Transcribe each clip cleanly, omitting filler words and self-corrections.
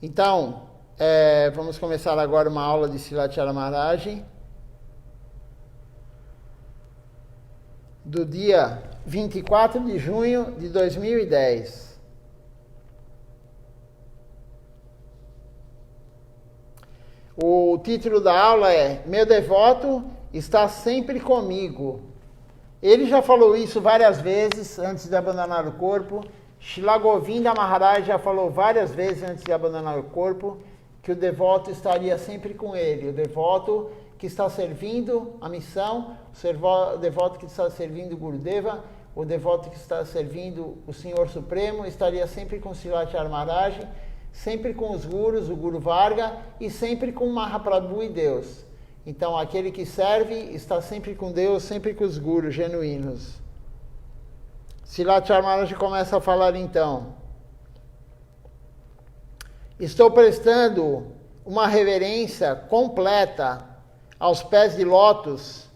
Então, vamos começar agora uma aula de Srilacharya Maharaj, do dia 24 de junho de 2010. O título da aula é Meu Devoto está sempre comigo. Ele já falou isso várias vezes antes de abandonar o corpo. Srila Govinda Maharaj já falou várias vezes antes de abandonar o corpo que o devoto estaria sempre com ele. O devoto que está servindo a missão, o devoto que está servindo o Gurudeva, o devoto que está servindo o Senhor Supremo, estaria sempre com Srilacharya Maharaj, sempre com os gurus, o Guru Varga, e sempre com Mahaprabhu e Deus. Então, aquele que serve está sempre com Deus, sempre com os gurus genuínos. Srilacharya Maharaj começa a falar então. Estou prestando uma reverência completa aos pés de lótus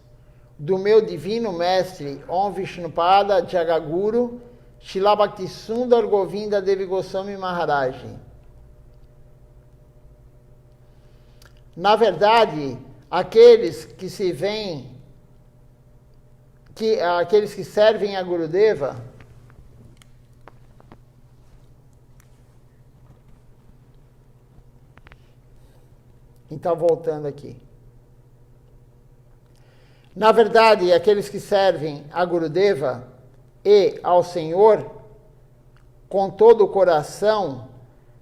do meu divino mestre Om Vishnupada Jagaguru, Srila Bhaktisundar Govinda Devi Goswami Maharaj. Na verdade, aqueles que servem a Gurudeva então, voltando aqui. Na verdade, aqueles que servem a Gurudeva e ao Senhor com todo o coração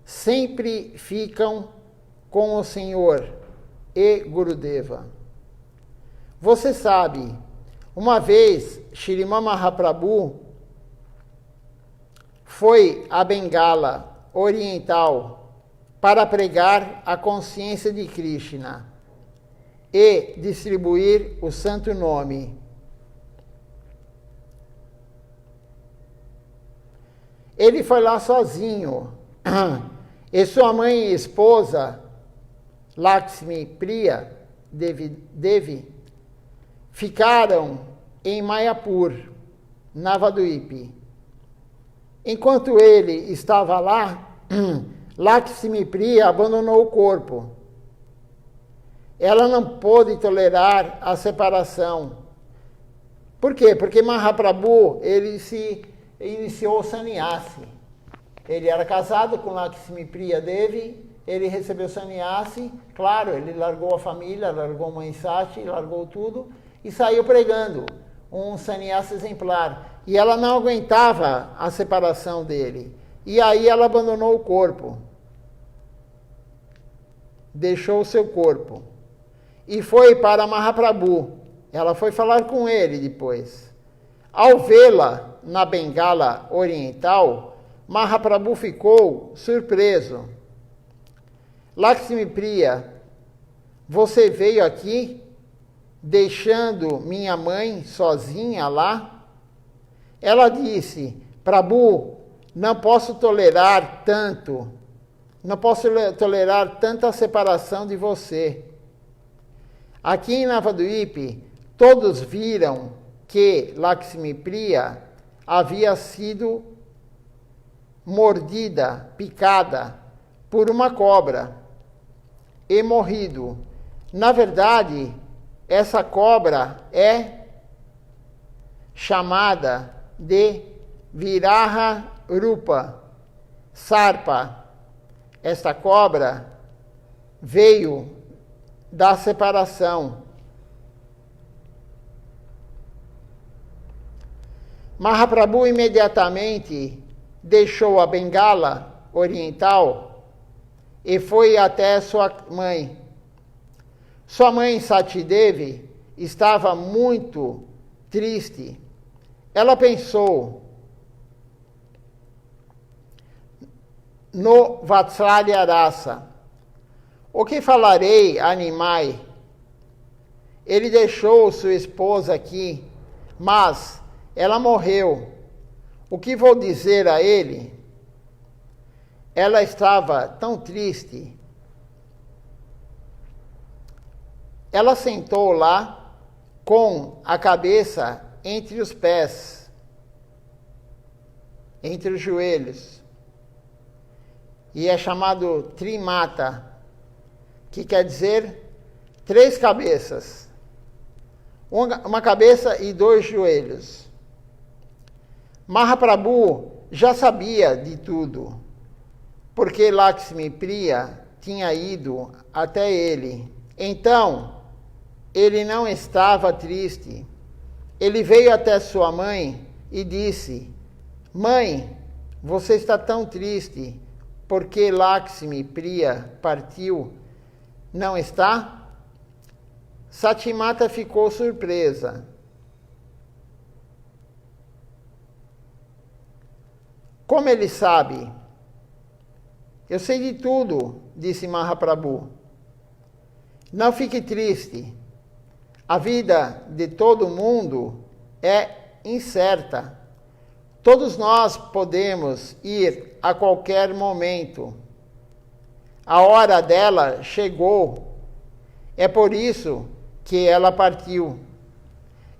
sempre ficam com o Senhor e Gurudeva. Você sabe, uma vez Shriman Mahaprabhu foi a Bengala Oriental para pregar a consciência de Krishna e distribuir o santo nome. Ele foi lá sozinho e sua mãe e esposa Lakshmi Priya Devi ficaram em Mayapur, Navadvip. Enquanto ele estava lá, Lakshmi Priya abandonou o corpo. Ela não pôde tolerar a separação. Por quê? Porque Mahaprabhu, ele se iniciou o sannyasi. Ele era casado com Lakshmi Priya Devi, ele recebeu sannyasi, claro, ele largou a família, largou mãe Sati, largou tudo e saiu pregando, um sannyasi exemplar. E ela não aguentava a separação dele. E aí ela abandonou o corpo. Deixou o seu corpo. E foi para Mahaprabhu. Ela foi falar com ele depois. Ao vê-la na Bengala Oriental, Mahaprabhu ficou surpreso. Lakshmi Priya, você veio aqui deixando minha mãe sozinha lá? Ela disse, Prabhu, não posso tolerar tanta separação de você. Aqui em Navadvip, todos viram que Lakshmi Priya havia sido mordida, picada por uma cobra e morrido. Na verdade, essa cobra é chamada de Viraha Rupa, Sarpa. Esta cobra veio da separação. Mahaprabhu imediatamente deixou a Bengala Oriental e foi até sua mãe. Sua mãe Sati Devi estava muito triste. Ela pensou no Vatsalya Rasa. O que falarei a Nimai? Ele deixou sua esposa aqui, mas ela morreu. O que vou dizer a ele? Ela estava tão triste. Ela sentou lá com a cabeça entre os pés, entre os joelhos. e é chamado Trimata, que quer dizer 3 cabeças, uma cabeça e 2 joelhos. Mahaprabhu já sabia de tudo, porque Lakshmi Priya tinha ido até ele. Então, ele não estava triste. Ele veio até sua mãe e disse: Mãe, você está tão triste porque Lakshmi Priya partiu, não está? Satimata ficou surpresa. Como ele sabe? Eu sei de tudo, disse Mahaprabhu. Não fique triste. A vida de todo mundo é incerta. Todos nós podemos ir a qualquer momento. A hora dela chegou. É por isso que ela partiu.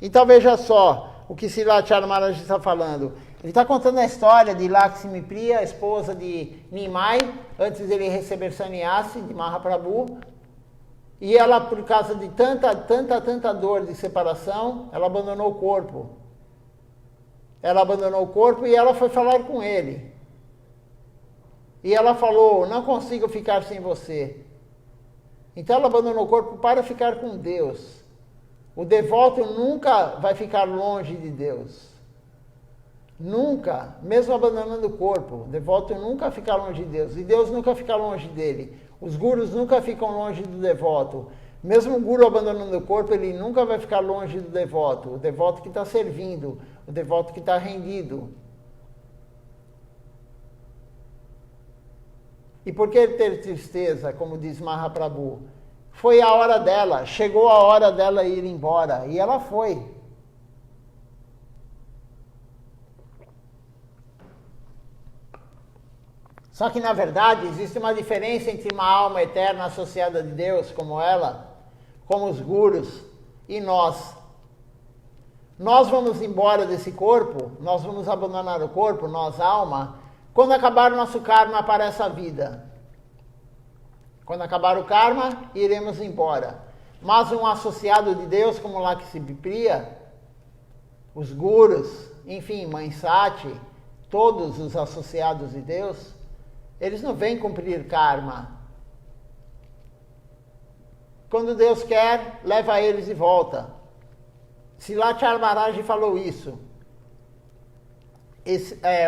Então veja só o que Srilacharya Maharaj está falando. Ele está contando a história de Lakshmi Priya, esposa de Nimai, antes dele receber sannyasi de Mahaprabhu. E ela, por causa de tanta dor de separação, ela abandonou o corpo. Ela abandonou o corpo e ela foi falar com ele. E ela falou: não consigo ficar sem você. Então ela abandonou o corpo para ficar com Deus. O devoto nunca vai ficar longe de Deus. Nunca, mesmo abandonando o corpo, o devoto nunca fica longe de Deus. E Deus nunca fica longe dele. Os gurus nunca ficam longe do devoto. Mesmo o guru abandonando o corpo, ele nunca vai ficar longe do devoto. O devoto que está servindo, o devoto que está rendido. E por que ter tristeza, como diz Mahaprabhu? Foi a hora dela, chegou a hora dela ir embora, e ela foi. Só que, na verdade, existe uma diferença entre uma alma eterna associada a Deus, como ela, como os gurus, e nós. Nós vamos embora desse corpo, nós vamos abandonar o corpo, nós, alma, quando acabar o nosso karma para essa vida. Quando acabar o karma, iremos embora. Mas um associado de Deus, como Lakshmi Priya, os gurus, enfim, Mãe Sati, todos os associados de Deus, eles não vêm cumprir karma. Quando Deus quer, leva eles de volta. Srilacharya Maharaj falou isso.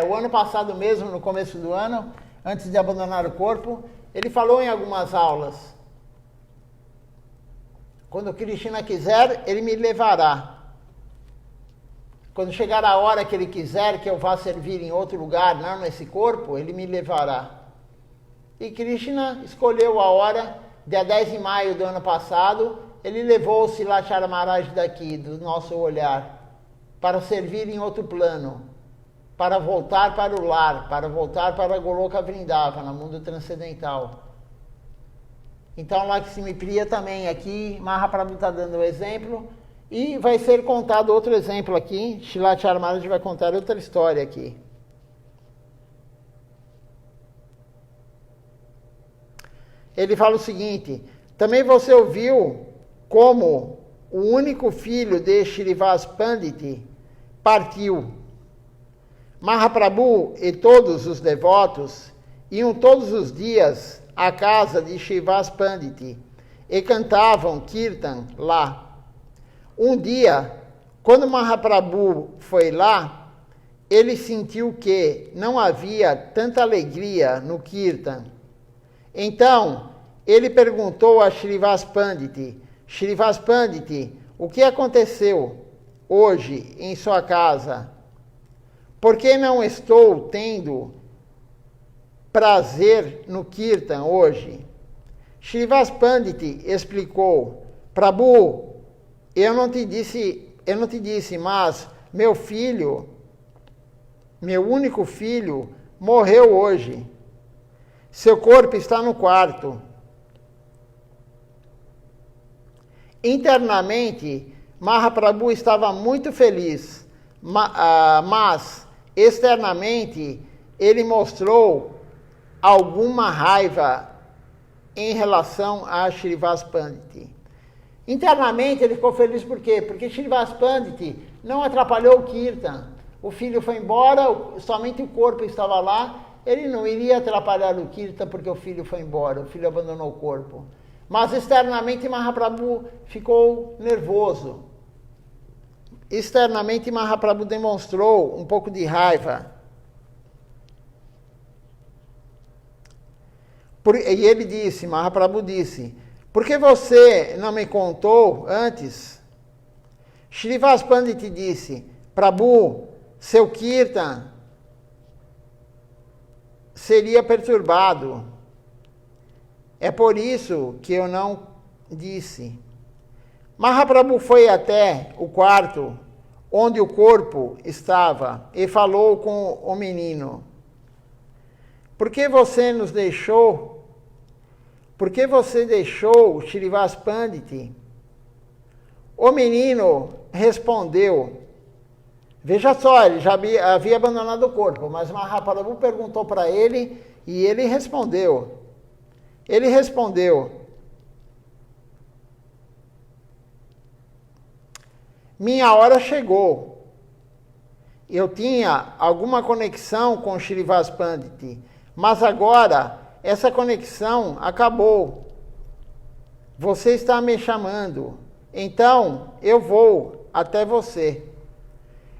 O ano passado mesmo, no começo do ano, antes de abandonar o corpo, ele falou em algumas aulas: quando Krishna quiser, ele me levará. Quando chegar a hora que ele quiser que eu vá servir em outro lugar, não nesse corpo, ele me levará. E Krishna escolheu a hora, dia 10 de maio do ano passado, ele levou o Srilacharya Maharaj daqui, do nosso olhar, para servir em outro plano, para voltar para o lar, para voltar para Goloka Vrindavana, no mundo transcendental. Então, Lakshmi Priya também aqui, Mahaprabhu está dando o exemplo, e vai ser contado outro exemplo aqui. Srilacharya Maharaj vai contar outra história aqui. Ele fala o seguinte: também você ouviu como o único filho de Shrivas Pandit partiu. Mahaprabhu e todos os devotos iam todos os dias à casa de Shrivas Pandit e cantavam Kirtan lá. Um dia, quando Mahaprabhu foi lá, ele sentiu que não havia tanta alegria no Kirtan. Então, ele perguntou a Shrivas Pandit: Shrivas Pandit, o que aconteceu hoje em sua casa? Por que não estou tendo prazer no Kirtan hoje? Shrivas Pandit explicou: Prabhu, eu não te disse, mas meu filho, meu único filho, morreu hoje. Seu corpo está no quarto. Internamente, Mahaprabhu estava muito feliz, mas externamente ele mostrou alguma raiva em relação a Srinivas Pandit. Internamente ele ficou feliz por quê? Porque Srinivas Pandit não atrapalhou o Kirtan. O filho foi embora, somente o corpo estava lá. Ele não iria atrapalhar o Kirtan porque o filho foi embora, o filho abandonou o corpo. Mas externamente Mahaprabhu ficou nervoso. Externamente Mahaprabhu demonstrou um pouco de raiva. E ele disse, Mahaprabhu disse, por que você não me contou antes? Srinivas Pandit disse, Prabhu, seu Kirtan seria perturbado. É por isso que eu não disse. Mahaprabhu foi até o quarto onde o corpo estava e falou com o menino. Por que você nos deixou? Por que você deixou Srinivas Pandit? O menino respondeu. Veja só, ele já havia abandonado o corpo, mas Mahaprabhu perguntou para ele e ele respondeu. Ele respondeu, minha hora chegou. Eu tinha alguma conexão com Srinivas Pandit, mas agora essa conexão acabou. Você está me chamando, então eu vou até você.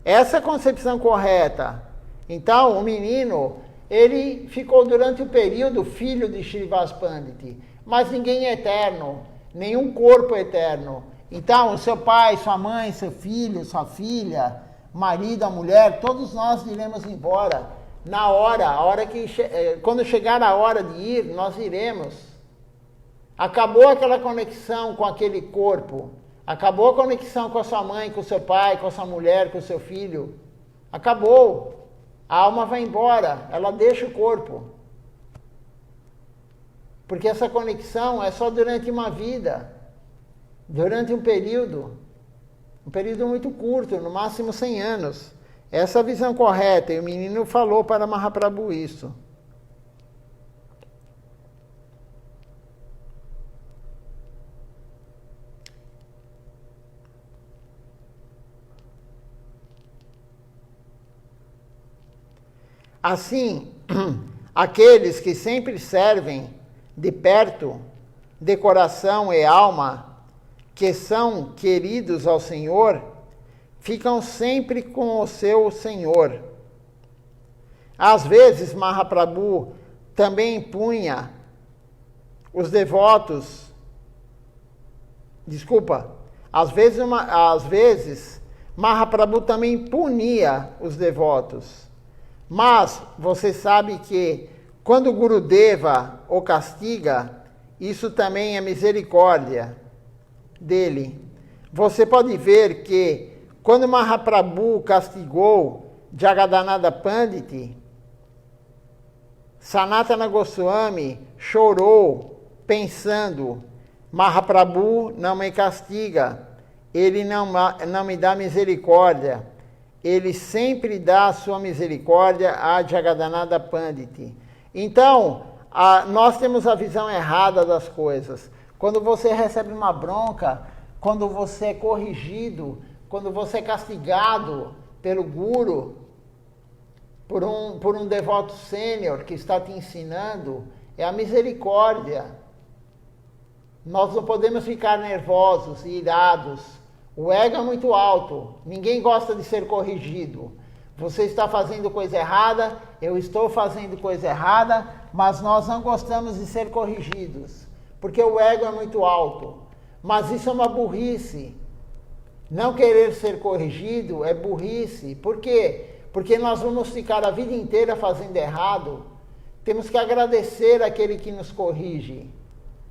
Essa é a concepção correta. Então o menino, ele ficou durante o período filho de Srinivas Pandit, mas ninguém é eterno, nenhum corpo é eterno. Então, o seu pai, sua mãe, seu filho, sua filha, marido, a mulher, todos nós iremos embora. Na hora que quando chegar a hora de ir, nós iremos. Acabou aquela conexão com aquele corpo. Acabou a conexão com a sua mãe, com o seu pai, com a sua mulher, com o seu filho. Acabou. A alma vai embora, ela deixa o corpo. Porque essa conexão é só durante uma vida, durante um período muito curto, no máximo 100 anos. Essa é a visão correta, e o menino falou para Mahaprabhu isso. Assim, aqueles que sempre servem de perto, de coração e alma, que são queridos ao Senhor, ficam sempre com o seu Senhor. Às vezes, Mahaprabhu também impunha os devotos. Às vezes, Mahaprabhu também punia os devotos. Mas você sabe que quando Gurudeva o castiga, isso também é misericórdia dele. Você pode ver que quando Mahaprabhu castigou Jagadananda Pandit, Sanatana Goswami chorou pensando, Mahaprabhu não me castiga, ele não me dá misericórdia. Ele sempre dá a sua misericórdia a Jagadananda Pandit. Então, nós temos a visão errada das coisas. Quando você recebe uma bronca, quando você é corrigido, quando você é castigado pelo guru, por um devoto sênior que está te ensinando, é a misericórdia. Nós não podemos ficar nervosos e irados. O ego é muito alto, ninguém gosta de ser corrigido. Você está fazendo coisa errada, eu estou fazendo coisa errada, mas nós não gostamos de ser corrigidos, porque o ego é muito alto. Mas isso é uma burrice. Não querer ser corrigido é burrice. Por quê? Porque nós vamos ficar a vida inteira fazendo errado. Temos que agradecer àquele que nos corrige.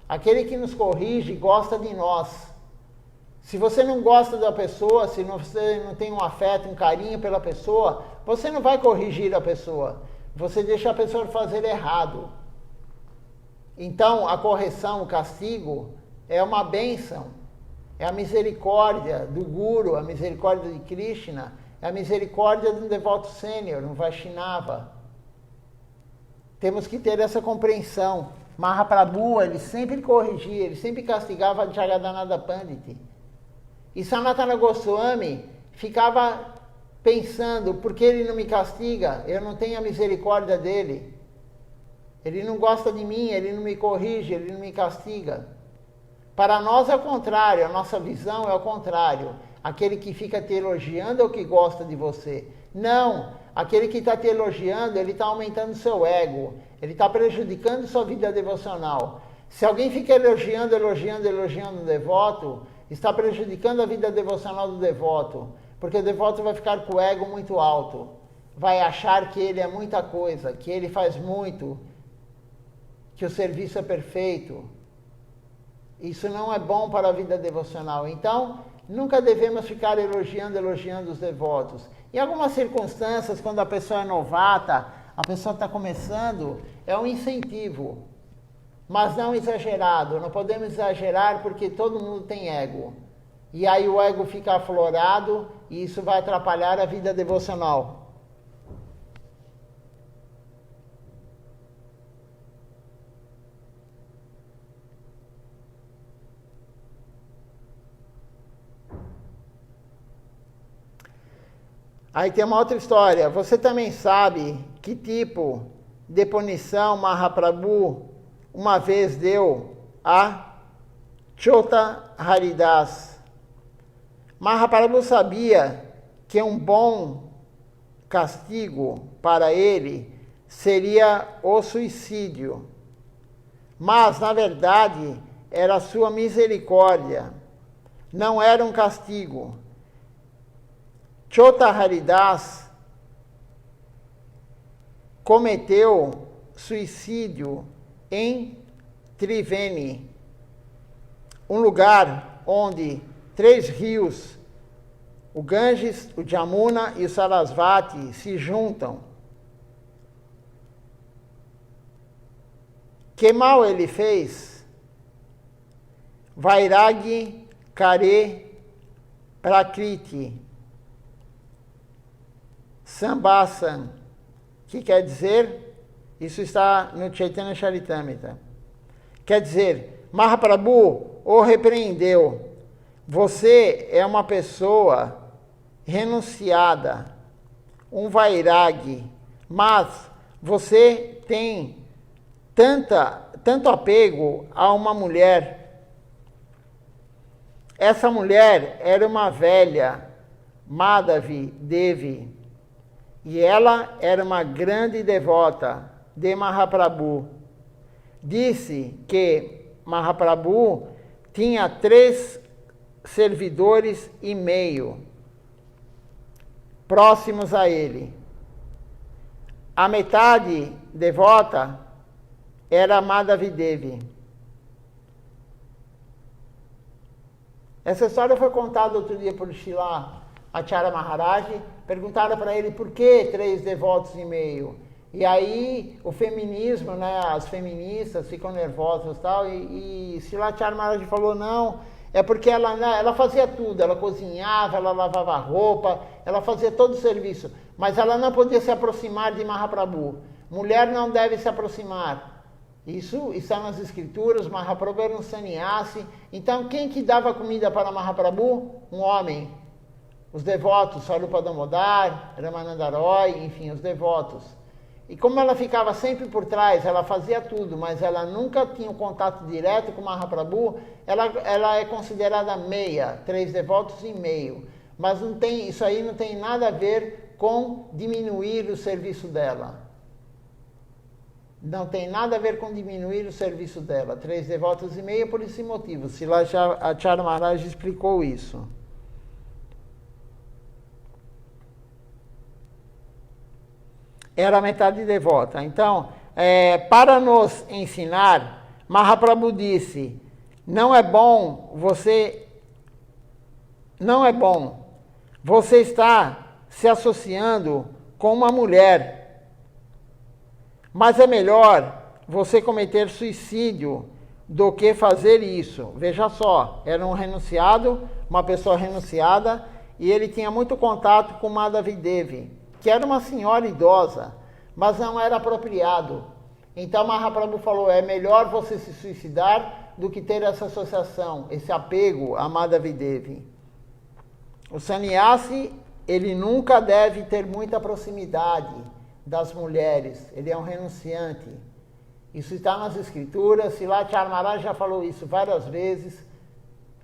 Aquele que nos corrige gosta de nós. Se você não gosta da pessoa, se você não tem um afeto, um carinho pela pessoa, você não vai corrigir a pessoa. Você deixa a pessoa fazer errado. Então, a correção, o castigo, é uma bênção. É a misericórdia do Guru, a misericórdia de Krishna, é a misericórdia de um devoto sênior, um Vaishnava. Temos que ter essa compreensão. Mahaprabhu, ele sempre corrigia, ele sempre castigava Jagadananda Pandit. E Sanatana Goswami ficava pensando, por que ele não me castiga? Eu não tenho a misericórdia dele. Ele não gosta de mim, ele não me corrige, ele não me castiga. Para nós é o contrário, a nossa visão é o contrário. Aquele que fica te elogiando é o que gosta de você. Não, aquele que está te elogiando, ele está aumentando seu ego. Ele está prejudicando sua vida devocional. Se alguém fica elogiando o devoto, está prejudicando a vida devocional do devoto. Porque o devoto vai ficar com o ego muito alto. Vai achar que ele é muita coisa, que ele faz muito, que o serviço é perfeito. Isso não é bom para a vida devocional. Então, nunca devemos ficar elogiando os devotos. Em algumas circunstâncias, quando a pessoa é novata, a pessoa está começando, é um incentivo. Mas não exagerado. Não podemos exagerar porque todo mundo tem ego. E aí o ego fica aflorado e isso vai atrapalhar a vida devocional. Aí tem uma outra história. Você também sabe que tipo de punição Mahaprabhu uma vez deu a Chota Haridas. Mahaprabhu sabia que um bom castigo para ele seria o suicídio. Mas, na verdade, era sua misericórdia. Não era um castigo. Chota Haridas cometeu suicídio em Triveni, um lugar onde 3 rios, o Ganges, o Jamuna e o Sarasvati, se juntam. Que mal ele fez? Vairagi Kare Prakriti Sambasan, que quer dizer, isso está no Chaitanya Charitamrita, quer dizer, Mahaprabhu o repreendeu. Você é uma pessoa renunciada, um vairagi, mas você tem tanto apego a uma mulher. Essa mulher era uma velha, Madhavi Devi, e ela era uma grande devota de Mahaprabhu. Disse que Mahaprabhu tinha 3 servidores e meio próximos a ele. A metade devota era Madhavi Devi. Essa história foi contada outro dia por Srila Acharya Maharaj. Perguntaram para ele por que 3 devotos e meio. E aí o feminismo, né, as feministas ficam nervosas e tal. E Srila Acharya Maharaj falou, não, é porque ela fazia tudo. Ela cozinhava, ela lavava roupa, ela fazia todo o serviço. Mas ela não podia se aproximar de Mahaprabhu. Mulher não deve se aproximar. Isso está nas escrituras. Mahaprabhu era um sannyasi. Então quem que dava comida para Mahaprabhu? Um homem. Os devotos, Swarupa Damodar, Ramananda Roy, enfim, os devotos. E como ela ficava sempre por trás, ela fazia tudo, mas ela nunca tinha um contato direto com Mahaprabhu, ela é considerada meia, 3 devotos e meio. Mas não tem, isso aí não tem nada a ver com diminuir o serviço dela. Não tem nada a ver com diminuir o serviço dela. 3 devotos e meio por esse motivo. Srila Acharya Maharaj explicou isso. Era metade devota. Então, para nos ensinar, Mahaprabhu disse, não é bom você está se associando com uma mulher, mas é melhor você cometer suicídio do que fazer isso. Veja só, era um renunciado, uma pessoa renunciada, e ele tinha muito contato com Madhavi Devi, que era uma senhora idosa, mas não era apropriado. Então Mahaprabhu falou, é melhor você se suicidar do que ter essa associação, esse apego a Madhavi. O sannyasi, ele nunca deve ter muita proximidade das mulheres, ele é um renunciante. Isso está nas escrituras, Silatya Maharaj já falou isso várias vezes,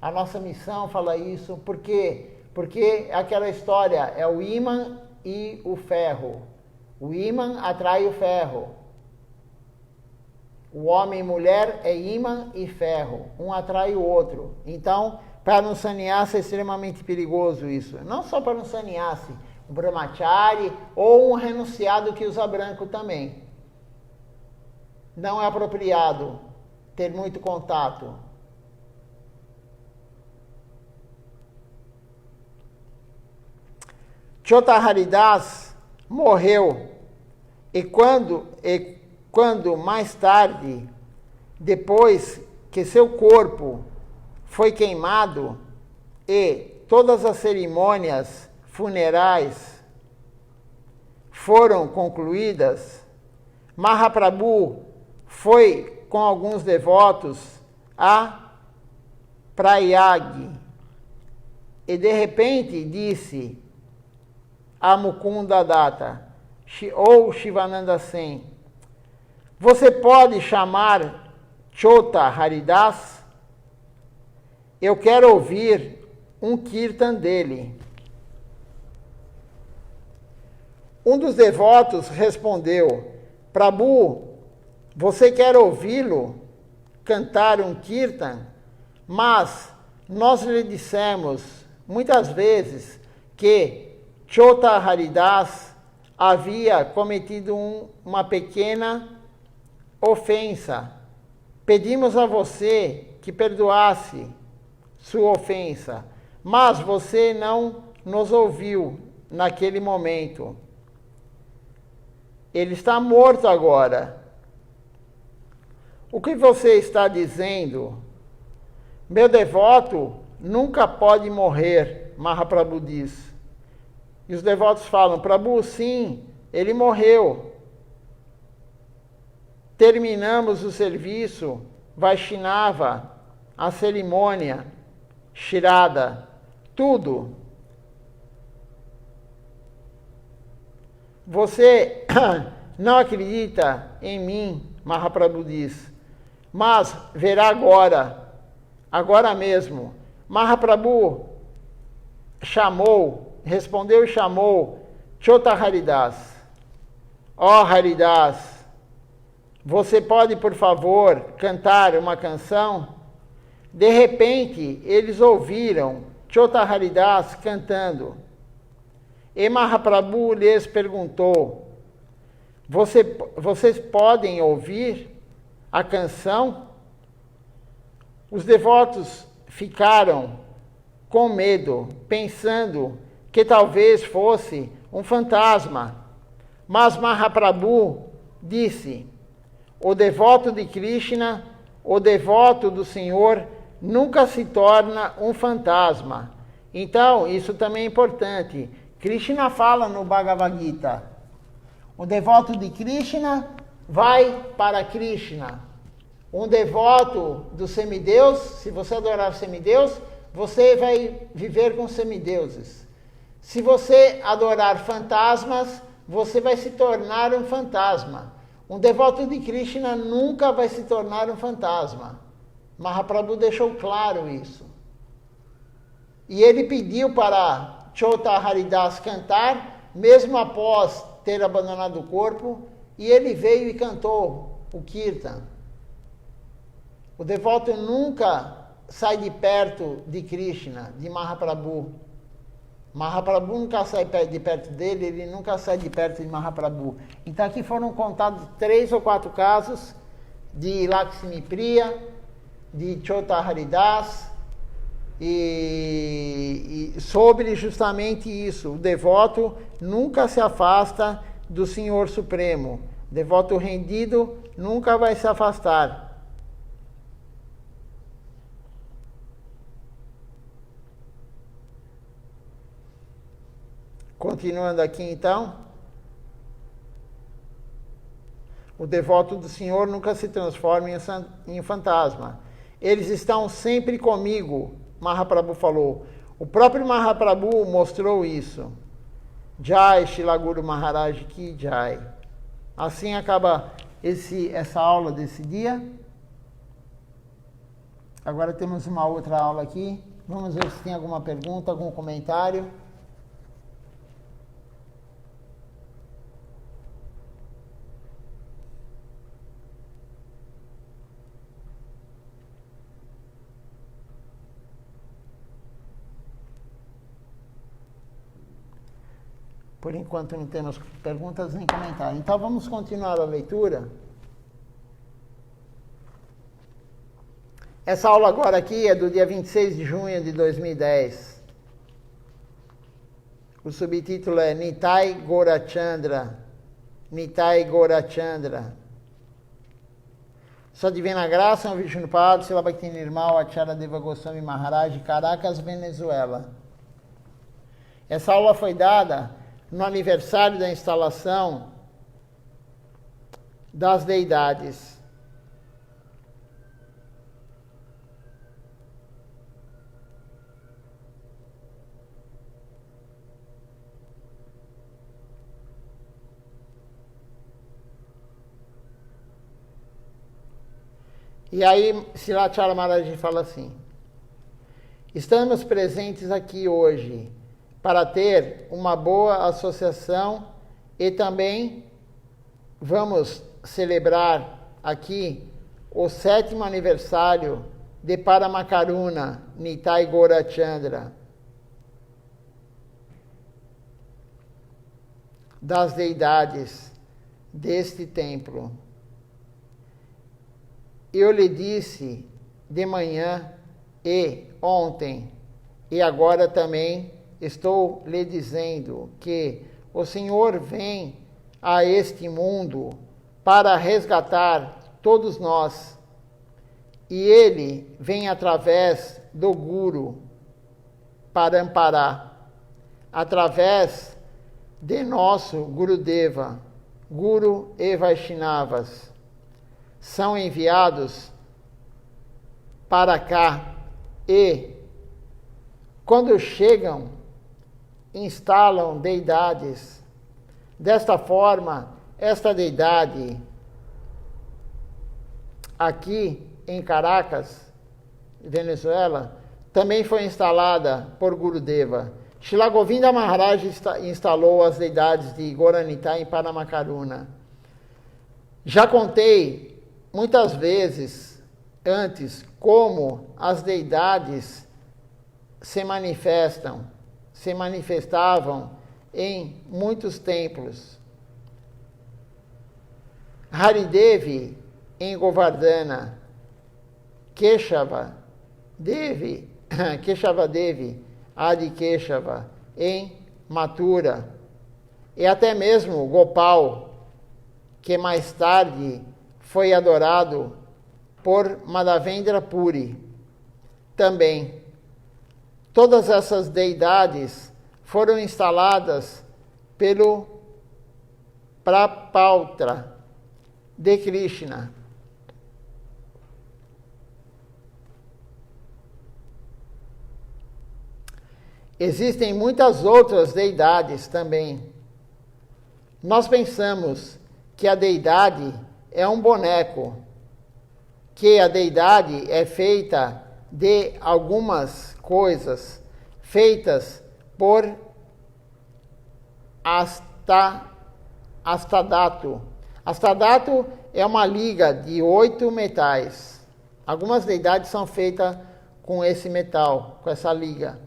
a nossa missão fala isso, por quê? Porque aquela história é o ímã e o ferro. O ímã atrai o ferro. O homem e mulher é ímã e ferro, um atrai o outro. Então, para um sannyasi é extremamente perigoso isso. Não só para um sannyasi, um brahmachari ou um renunciado que usa branco também. Não é apropriado ter muito contato. Chota Haridas morreu e quando mais tarde, depois que seu corpo foi queimado e todas as cerimônias funerais foram concluídas, Mahaprabhu foi com alguns devotos a Prayag e de repente disse a Mukunda Datta ou Shivananda Sen, você pode chamar Chota Haridas? Eu quero ouvir um kirtan dele. Um dos devotos respondeu, Prabhu, você quer ouvi-lo cantar um kirtan? Mas nós lhe dissemos muitas vezes que Chota Haridas havia cometido uma pequena ofensa. Pedimos a você que perdoasse sua ofensa, mas você não nos ouviu naquele momento. Ele está morto agora. O que você está dizendo? Meu devoto nunca pode morrer, Mahaprabhu diz. E os devotos falam, Prabhu, sim, ele morreu. Terminamos o serviço, Vaishnava, a cerimônia, Shirada, tudo. Você não acredita em mim, Mahaprabhu diz, mas verá agora mesmo. Mahaprabhu respondeu e chamou Chota Haridas. Ó Haridas, você pode, por favor, cantar uma canção? De repente, eles ouviram Chota Haridas cantando. E Mahaprabhu lhes perguntou, vocês podem ouvir a canção? Os devotos ficaram com medo, pensando que talvez fosse um fantasma. Mas Mahaprabhu disse, o devoto de Krishna, o devoto do Senhor, nunca se torna um fantasma. Então, isso também é importante. Krishna fala no Bhagavad Gita, o devoto de Krishna vai para Krishna. Um devoto do semideus, se você adorar semideus, você vai viver com semideuses. Se você adorar fantasmas, você vai se tornar um fantasma. Um devoto de Krishna nunca vai se tornar um fantasma. Mahaprabhu deixou claro isso. E ele pediu para Chota Haridas cantar, mesmo após ter abandonado o corpo, e ele veio e cantou o Kirtan. O devoto nunca sai de perto de Krishna, de Mahaprabhu. Mahaprabhu nunca sai de perto dele, ele nunca sai de perto de Mahaprabhu. Então aqui foram contados 3 ou 4 casos de Lakshmi Priya, de Chota Haridas, e sobre justamente isso. O devoto nunca se afasta do Senhor Supremo. O devoto rendido nunca vai se afastar. Continuando aqui então. O devoto do Senhor nunca se transforma em fantasma. Eles estão sempre comigo, Mahaprabhu falou. O próprio Mahaprabhu mostrou isso. Jai Shila Guru Maharaj Ki Jai. Assim acaba essa aula desse dia. Agora temos uma outra aula aqui. Vamos ver se tem alguma pergunta, algum comentário. Por enquanto não temos perguntas nem comentários. Então vamos continuar a leitura. Essa aula agora aqui é do dia 26 de junho de 2010. O subtítulo é Nitai Gaurachandra. Nitai Gaurachandra. Sua Divina Graça, um Vishnupad, Srila Bhakti Nirmal, Acharya Deva Goswami Maharaj, Caracas, Venezuela. Essa aula foi dada no aniversário da instalação das deidades. E aí, Srila Maharaj fala assim: estamos presentes aqui hoje para ter uma boa associação e também vamos celebrar aqui o 7º aniversário de Paramakaruna Nitai Gaurachandra, das deidades deste templo. Eu lhe disse de manhã e ontem, e agora também estou lhe dizendo que o Senhor vem a este mundo para resgatar todos nós. E Ele vem através do Guru para amparar, através de nosso Gurudeva, Guru e Vaishnavas. São enviados para cá e, quando chegam, instalam deidades. Desta forma, esta deidade aqui em Caracas, Venezuela, também foi instalada por Gurudeva. Shila Govinda Maharaj instalou as deidades de Gauranitai em Paramakaruna. Já contei muitas vezes antes como as deidades se manifestavam em muitos templos. Haridevi em Govardhana, Keshava Devi, Adi Keshava em Mathura, e até mesmo Gopal, que mais tarde foi adorado por Madhavendra Puri. Também, todas essas deidades foram instaladas pelo Prapautra de Krishna. Existem muitas outras deidades também. Nós pensamos que a deidade é um boneco, que a deidade é feita de algumas coisas feitas por Astadato. Astadato é uma liga de 8 metais. Algumas deidades são feitas com esse metal, com essa liga.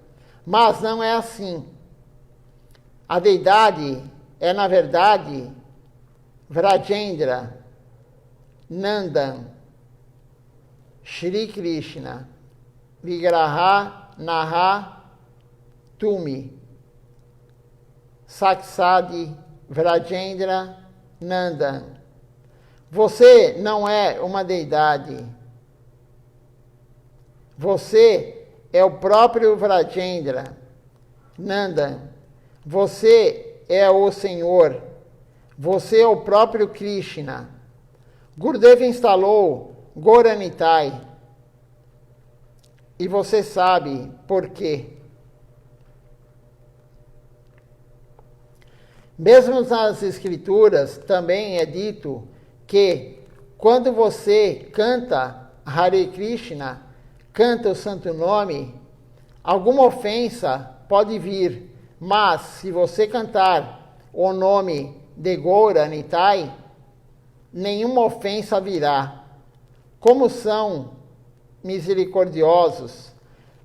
Mas não é assim. A deidade é, na verdade, Vrajendra, Nandan, Shri Krishna, Vigraha Naha Tumi, Saksadi, Vrajendra, Nandan. Você não é uma deidade. Você é o próprio Vrajendra, Nandan. Você é o Senhor. Você é o próprio Krishna. Gurudeva instalou Gaura-Nitai. E você sabe por quê. Mesmo nas escrituras também é dito que quando você canta Hare Krishna, canta o santo nome, alguma ofensa pode vir, mas se você cantar o nome de Gaura-Nitai, nenhuma ofensa virá. Como são misericordiosos!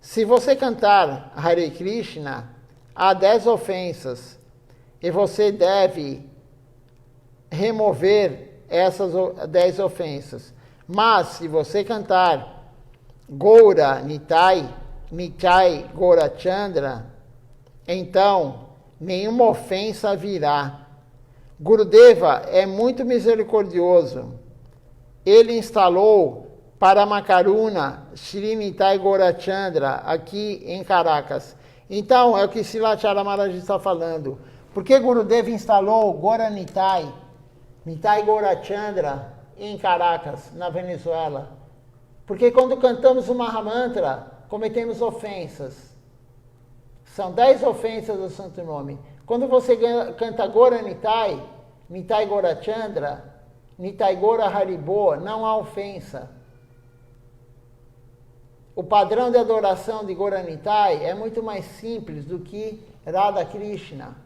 Se você cantar Hare Krishna, há 10 ofensas, e você deve remover essas 10 ofensas. Mas se você cantar Gaura-Nitai, Nitai Gaurachandra, então nenhuma ofensa virá. Gurudeva é muito misericordioso. Ele instalou Paramakaruna Shri Nitai Gaurachandra aqui em Caracas. Então, é o que Silachara Maharaj está falando. Por que Gurudeva instalou Gaura-Nitai, Nitai Gaurachandra em Caracas, na Venezuela? Porque quando cantamos o Mahamantra, cometemos ofensas. São 10 ofensas do santo nome. Quando você canta Gaura-Nitai, Nitai Gaurachandra, Nitai Gaura Haribo, não há ofensa. O padrão de adoração de Gaura-Nitai é muito mais simples do que Radha Krishna.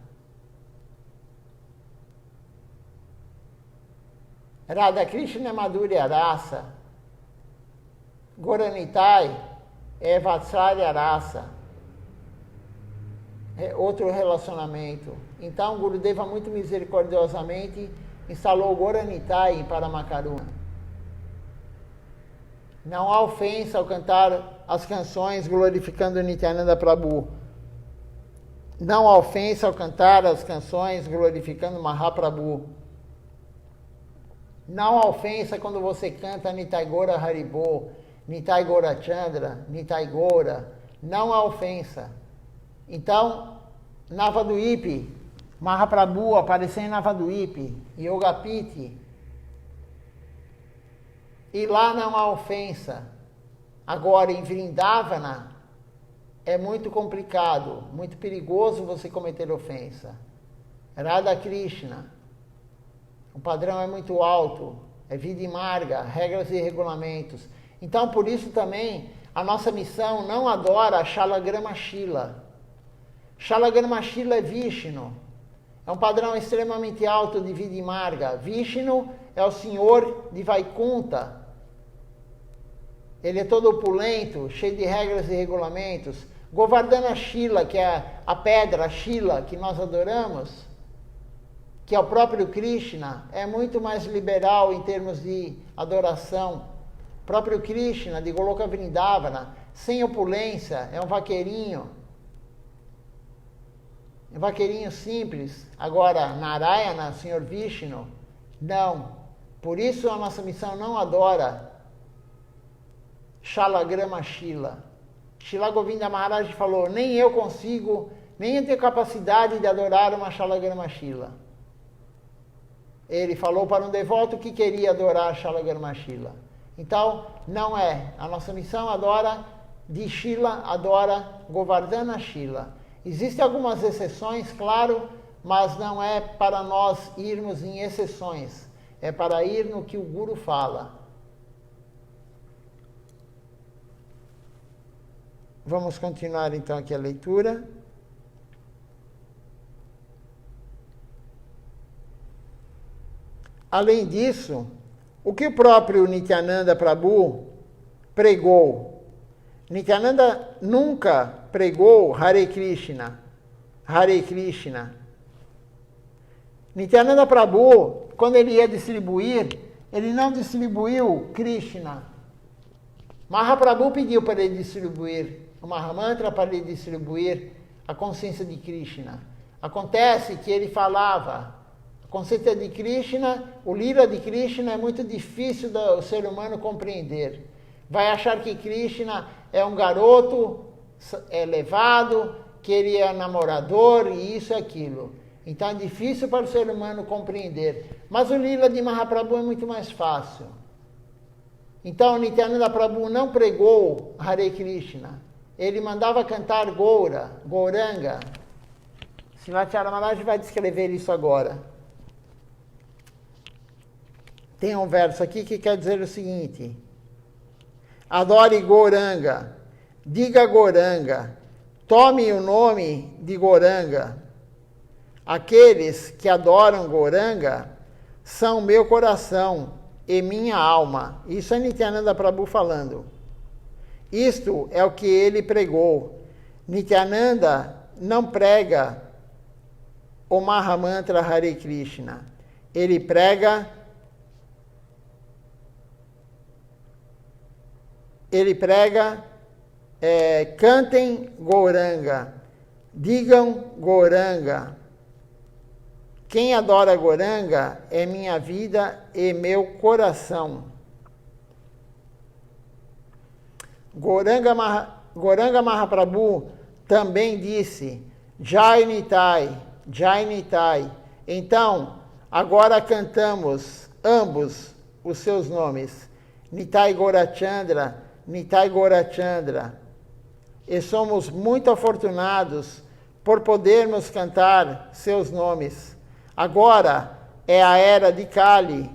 Radha Krishna é Madhurya Rasa. Gaura-Nitai é Vatsalya Rasa. É outro relacionamento. Então, Gurudeva muito misericordiosamente instalou Gaura-Nitai em Paramakaruna. Não há ofensa ao cantar as canções glorificando Nityananda Prabhu. Não há ofensa ao cantar as canções glorificando Mahaprabhu. Não há ofensa quando você canta Nitai Gaura Haribo, Nitai Gaurachandra, Nitai Gaura. Não há ofensa. Então, Navadvipa, Mahaprabhu apareceu em Navadvipa, Yogapiti. E lá não há ofensa. Agora, em Vrindavana, é muito complicado, muito perigoso você cometer ofensa. Radha Krishna, o padrão é muito alto, é vida e marga, regras e regulamentos. Então, por isso também, a nossa missão não adora Shalagrama Shila. Shalagrama Shila é Vishnu. É um padrão extremamente alto de vida e marga. Vishnu é o senhor de Vaikunta. Ele é todo opulento, cheio de regras e regulamentos. Govardhana Shila, que é a pedra Shila que nós adoramos, que é o próprio Krishna, é muito mais liberal em termos de adoração. O próprio Krishna, de Goloka Vrindavana, sem opulência, é um vaqueirinho. Um vaqueirinho simples. Agora, Narayana, Senhor Vishnu, não. Por isso a nossa missão não adora Shalagrama Shila. Shila Govinda Maharaj falou, nem eu consigo, nem eu tenho capacidade de adorar uma Shalagrama Shila. Ele falou para um devoto que queria adorar Shalagrama Shila. Então, não é. A nossa missão adora de Shila, adora Govardhana Shila. Existem algumas exceções, claro, mas não é para nós irmos em exceções. É para ir no que o Guru fala. Vamos continuar então aqui a leitura. Além disso, o que o próprio Nityananda Prabhu pregou? Nityananda nunca pregou Hare Krishna. Hare Krishna. Nityananda Prabhu, quando ele ia distribuir, ele não distribuiu Krishna. Mahaprabhu pediu para ele distribuir o Mahamantra, para ele distribuir a consciência de Krishna. Acontece que ele falava, a consciência de Krishna, o lila de Krishna é muito difícil do ser humano compreender. Vai achar que Krishna é um garoto elevado, que ele é namorador e isso e aquilo. Então é difícil para o ser humano compreender. Mas o Lila de Mahaprabhu é muito mais fácil. Então Nityananda Prabhu não pregou Hare Krishna. Ele mandava cantar Gauranga. Srimati Maharaj vai descrever isso agora. Tem um verso aqui que quer dizer o seguinte: adore Gauranga, diga Gauranga, tome o nome de Gauranga. Aqueles que adoram Gauranga são meu coração e minha alma. Isso é Nityananda Prabhu falando. Isto é o que ele pregou. Nityananda não prega o Mahamantra Hare Krishna. Ele prega cantem Gauranga, digam Gauranga. Quem adora Gauranga é minha vida e meu coração. Gauranga Mahaprabhu também disse Jai Nitai, Jai Nitai. Então, agora cantamos ambos os seus nomes, Nitai Gaurachandra, Nitai Gaurachandra. E somos muito afortunados por podermos cantar seus nomes. Agora é a era de Kali.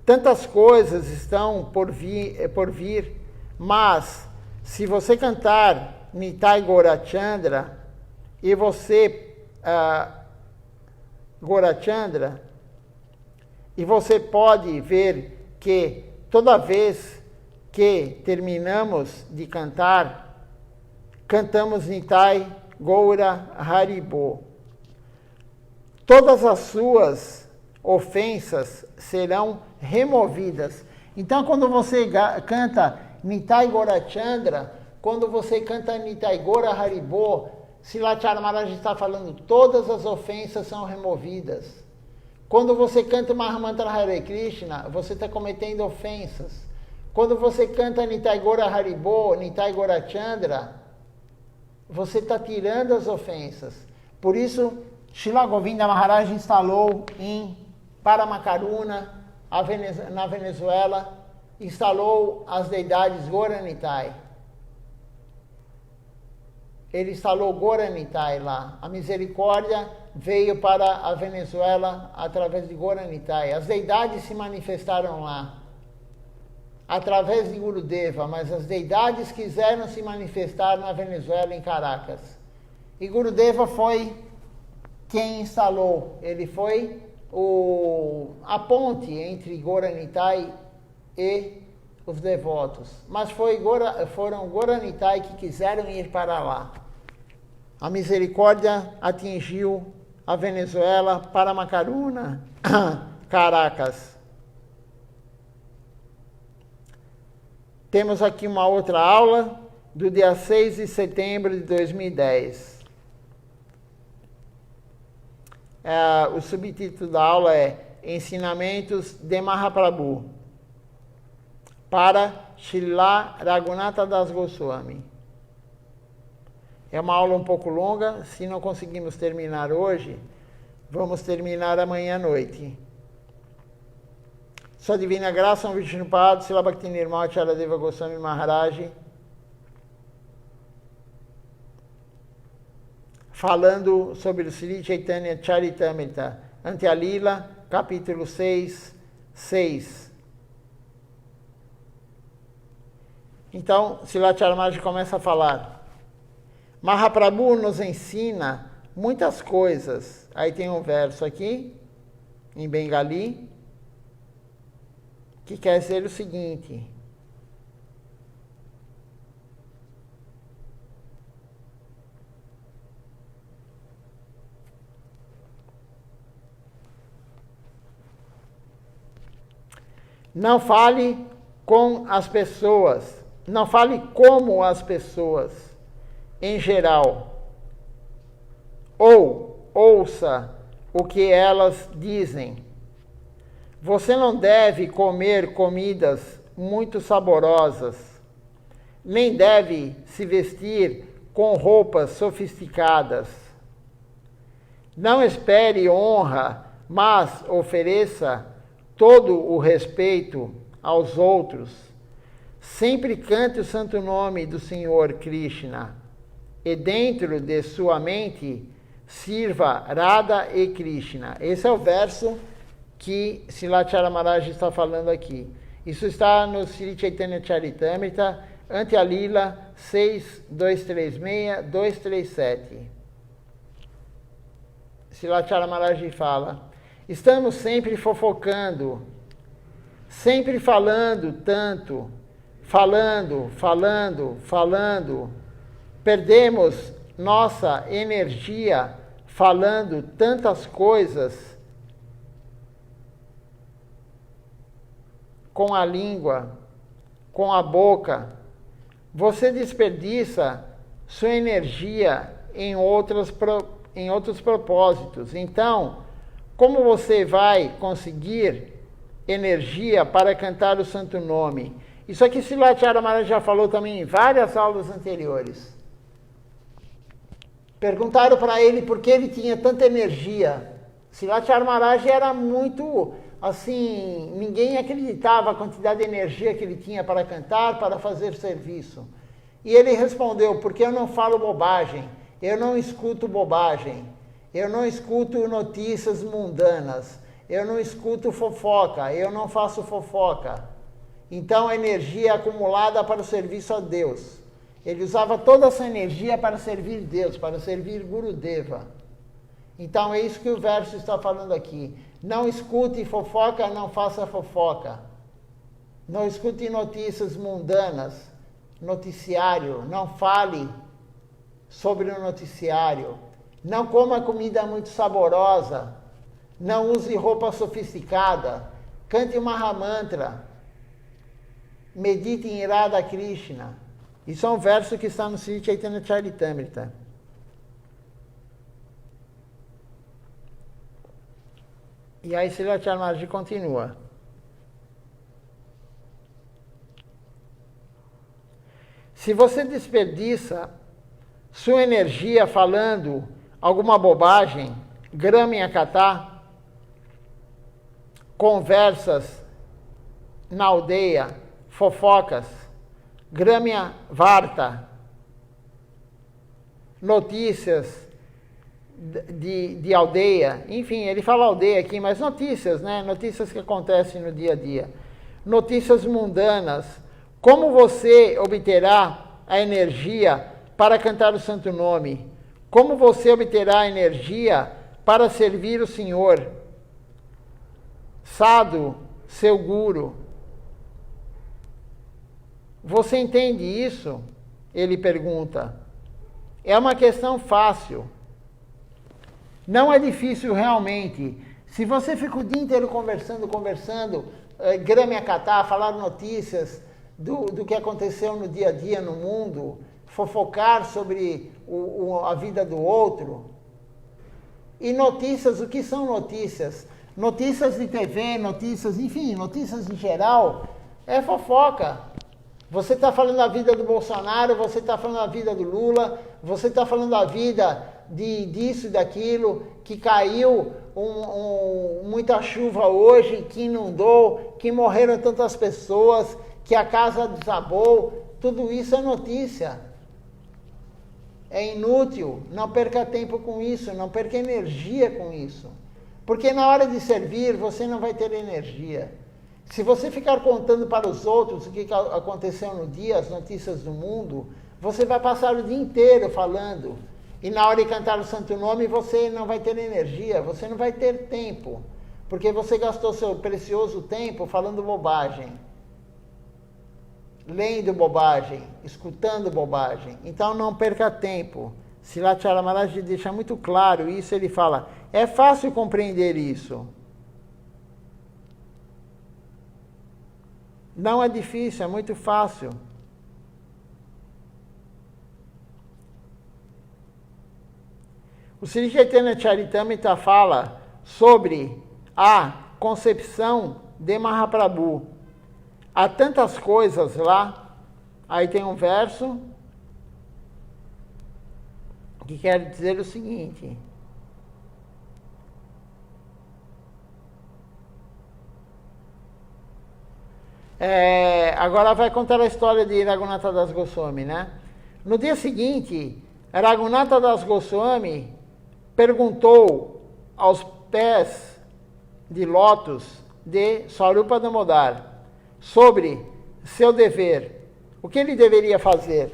Tantas coisas estão por vir, mas se você cantar Nitai Gaurachandra e você Gaurachandra, e você pode ver que toda vez que terminamos de cantar, cantamos Nitai Gaura Haribo. Todas as suas ofensas serão removidas. Então, quando você canta Nitai Gaurachandra, quando você canta Nitai Gaura Haribo, Srimati Maharaj está falando, todas as ofensas são removidas. Quando você canta Mahamantra Hare Krishna, você está cometendo ofensas. Quando você canta Nitai Gaura Haribo, Nitai Gaurachandra, você está tirando as ofensas. Por isso, Srila Govinda Maharaj instalou em Paramakaruna, na Venezuela, instalou as deidades Gauranitai. Ele instalou Gauranitai lá. A misericórdia veio para a Venezuela através de Gauranitai. As deidades se manifestaram lá através de Gurudeva, mas as deidades quiseram se manifestar na Venezuela, em Caracas. E Gurudeva foi quem instalou. Ele foi a ponte entre Gauranitai e os devotos. Mas foram Gauranitai que quiseram ir para lá. A misericórdia atingiu a Venezuela, Paramakaruna, Caracas. Temos aqui uma outra aula do dia 6 de setembro de 2010. O subtítulo da aula é Ensinamentos de Mahaprabhu para Srila Raghunatha Das Goswami. É uma aula um pouco longa. Se não conseguimos terminar hoje, vamos terminar amanhã à noite. Sua Divina Graça, Vishnupada, Srila Bhaktinirmal Charadeva Goswami Maharaj, falando sobre o Sri Chaitanya Charitamrita, Antyalila, capítulo 6, 6. Então, Srila Charamaj começa a falar. Mahaprabhu nos ensina muitas coisas. Aí tem um verso aqui, em Bengali, que quer dizer o seguinte. Não fale com as pessoas, não fale como as pessoas, em geral. Ou ouça o que elas dizem. Você não deve comer comidas muito saborosas, nem deve se vestir com roupas sofisticadas, Não espere honra, mas ofereça todo o respeito aos outros. Sempre cante o santo nome do Senhor Krishna. E dentro de sua mente, sirva Radha e Krishna. Esse é o verso que Srila Chaitanya Maharaj está falando aqui. Isso está no Sri Chaitanya Charitamrita, Ante a Lila 6.236-237. Srila Chaitanya Maharaj fala: estamos sempre fofocando, sempre falando tanto, falando. Perdemos nossa energia falando tantas coisas com a língua, com a boca. Você desperdiça sua energia em outros propósitos. Então, como você vai conseguir energia para cantar o santo nome? Isso aqui Srila Chaitanya Maharaj já falou também em várias aulas anteriores. Perguntaram para ele por que ele tinha tanta energia. Srila Chaitanya Maharaj era muito, assim, ninguém acreditava a quantidade de energia que ele tinha para cantar, para fazer serviço. E ele respondeu: porque eu não falo bobagem, eu não escuto bobagem, eu não escuto notícias mundanas, eu não escuto fofoca, eu não faço fofoca. Então a energia é acumulada para o serviço a Deus. Ele usava toda essa energia para servir Deus, para servir Gurudeva. Então é isso que o verso está falando aqui. Não escute fofoca, não faça fofoca. Não escute notícias mundanas, noticiário, não fale sobre o noticiário. Não coma comida muito saborosa. Não use roupa sofisticada. Cante uma Mahamantra. Medite em Radha Krishna. Isso é um verso que está no Sri Chaitanya Charitamrita. E aí Srila Chaitanya Maharaj continua. Se você desperdiça sua energia falando alguma bobagem, Gramya Katha, conversas na aldeia, fofocas, Gramya Varta, notícias de aldeia, enfim, ele fala aldeia aqui, mas notícias, né? Notícias que acontecem no dia a dia. Notícias mundanas. Como você obterá a energia para cantar o santo nome? Como você obterá a energia para servir o Senhor? Sadhu, seu guru. Você entende isso? Ele pergunta. É uma questão fácil. Não é difícil realmente. Se você fica o dia inteiro conversando, Gramya Katha, falar notícias do que aconteceu no dia a dia no mundo, fofocar sobre a vida do outro. E notícias, o que são notícias? Notícias de TV, notícias, enfim, notícias em geral, é fofoca. Você está falando da vida do Bolsonaro, você está falando da vida do Lula, você está falando da vida disso e daquilo, que caiu muita chuva hoje, que inundou, que morreram tantas pessoas, que a casa desabou. Tudo isso é notícia. É inútil, não perca tempo com isso, não perca energia com isso. Porque na hora de servir, você não vai ter energia. Se você ficar contando para os outros o que aconteceu no dia, as notícias do mundo, você vai passar o dia inteiro falando. E na hora de cantar o santo nome, você não vai ter energia, você não vai ter tempo. Porque você gastou seu precioso tempo falando bobagem. Lendo bobagem, escutando bobagem. Então não perca tempo. Srila Chaitanya Maharaj deixa muito claro isso, ele fala, é fácil compreender isso. Não é difícil, é muito fácil. O Sri Chaitanya Charitamrita fala sobre a concepção de Mahaprabhu. Há tantas coisas lá. Aí tem um verso que quer dizer o seguinte. Agora vai contar a história de Raghunatha Das Goswami, né? No dia seguinte, Raghunatha Das Goswami perguntou aos pés de lótus de Swarupa Damodar sobre seu dever, o que ele deveria fazer.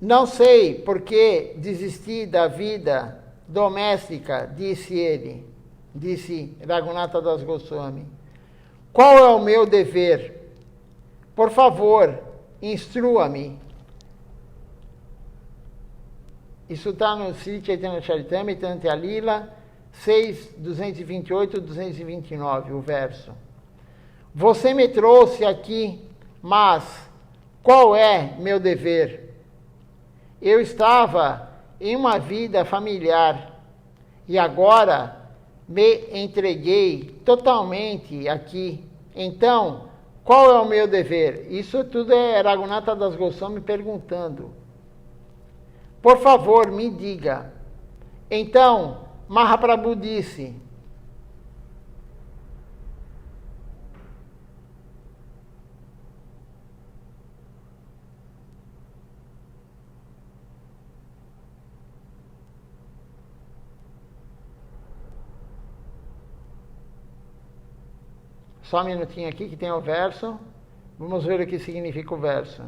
Não sei por que desisti da vida doméstica, disse Raghunatha Das Goswami. Qual é o meu dever? Por favor, instrua-me. Isso está no Sri Chaitanya Charitamrita, Ante Alila 6, 228, 229, o verso. Você me trouxe aqui, mas qual é meu dever? Eu estava em uma vida familiar e agora me entreguei totalmente aqui. Então, qual é o meu dever? Isso tudo é Raghunatha Das Goswami perguntando. Por favor, me diga. Então, Mahaprabhu disse: só um minutinho aqui que tem o verso. Vamos ver o que significa o verso.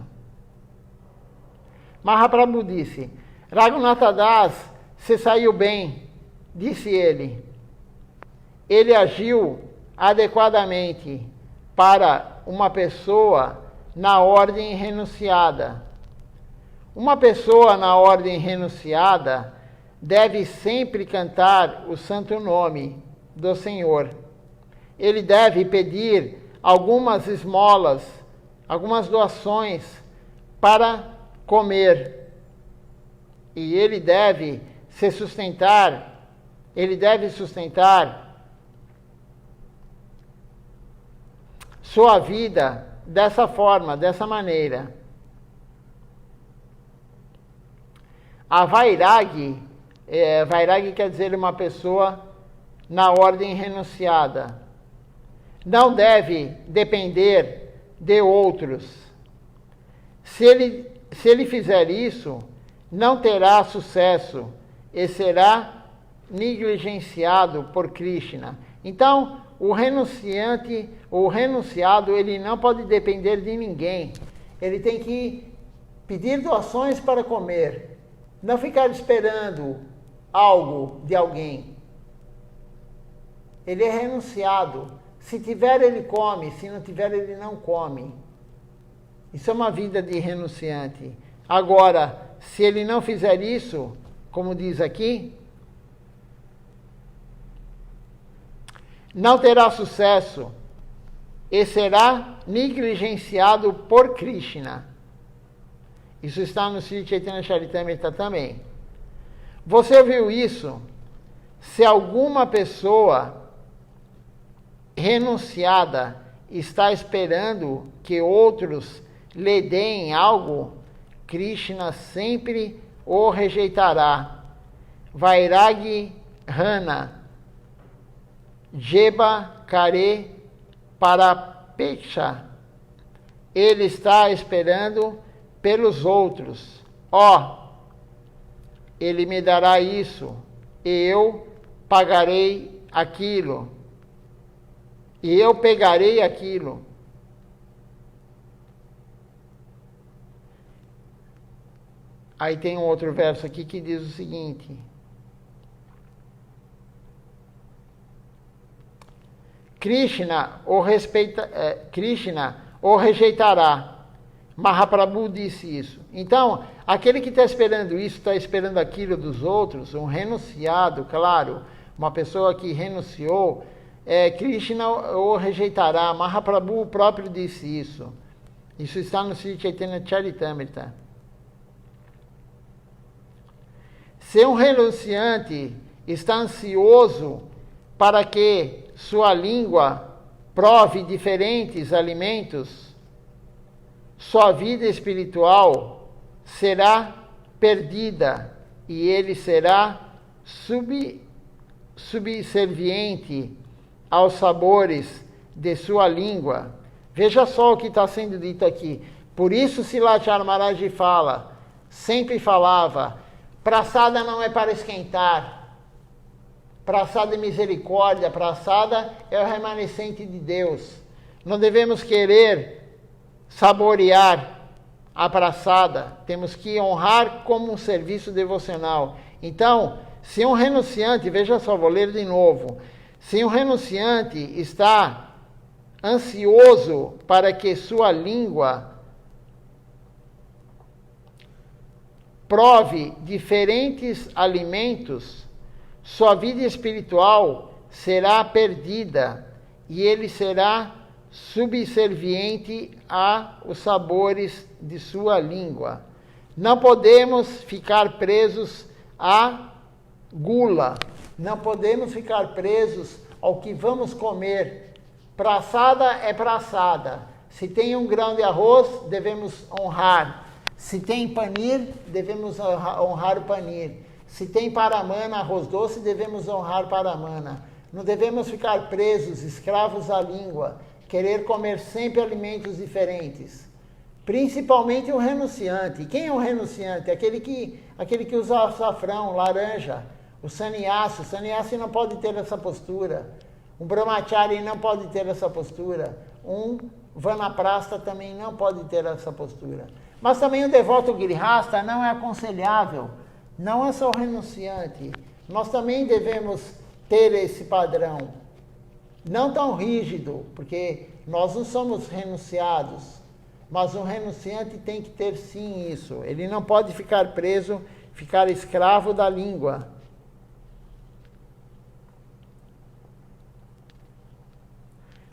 Mahaprabhu disse: Raghunatha Das se saiu bem, disse ele. Ele agiu adequadamente para uma pessoa na ordem renunciada. Uma pessoa na ordem renunciada deve sempre cantar o santo nome do Senhor. Ele deve pedir algumas esmolas, algumas doações para comer. E ele deve se sustentar, sua vida dessa forma, dessa maneira. A Vairagi quer dizer uma pessoa na ordem renunciada. Não deve depender de outros. Se ele fizer isso, não terá sucesso e será negligenciado por Krishna. Então, o renunciado, ele não pode depender de ninguém. Ele tem que pedir doações para comer, não ficar esperando algo de alguém. Ele é renunciado. Se tiver, ele come. Se não tiver, ele não come. Isso é uma vida de renunciante. Agora, se ele não fizer isso, como diz aqui, não terá sucesso e será negligenciado por Krishna. Isso está no Sri Chaitanya Charitamrita também. Você ouviu isso? Se alguma pessoa renunciada está esperando que outros lhe deem algo, Krishna sempre o rejeitará. Vairagi Rana Jeba Kare Parapeksha. Ele está esperando pelos outros. Ele me dará isso e eu pagarei aquilo. E eu pegarei aquilo. Aí tem um outro verso aqui que diz o seguinte: Krishna o rejeitará. Mahaprabhu disse isso. Então, aquele que está esperando isso, está esperando aquilo dos outros, um renunciado, claro, uma pessoa que renunciou, Krishna o rejeitará. Mahaprabhu próprio disse isso. Isso está no Sri Chaitanya Charitamrita. Se um renunciante está ansioso para que sua língua prove diferentes alimentos, sua vida espiritual será perdida e ele será subserviente aos sabores de sua língua. Veja só o que está sendo dito aqui. Por isso Silatya Maharaj fala, sempre falava, praçada não é para esquentar, praçada é misericórdia, praçada é o remanescente de Deus. Não devemos querer saborear a praçada, temos que honrar como um serviço devocional. Então, se um renunciante, veja só, vou ler de novo, se um renunciante está ansioso para que sua língua prove diferentes alimentos, sua vida espiritual será perdida e ele será subserviente aos sabores de sua língua. Não podemos ficar presos à gula, não podemos ficar presos ao que vamos comer. Praçada é praçada. Se tem um grão de arroz, devemos honrar. Se tem panir, devemos honrar o panir. Se tem paramana, arroz doce, devemos honrar paramana. Não devemos ficar presos, escravos à língua, querer comer sempre alimentos diferentes. Principalmente um renunciante. Quem é um renunciante? Aquele que usa açafrão, laranja. O sannyasi não pode ter essa postura. Um brahmachari não pode ter essa postura. Um vanaprastha também não pode ter essa postura. Mas também o devoto grihasta não é aconselhável. Não é só o renunciante. Nós também devemos ter esse padrão. Não tão rígido, porque nós não somos renunciados. Mas um renunciante tem que ter sim isso. Ele não pode ficar preso, ficar escravo da língua.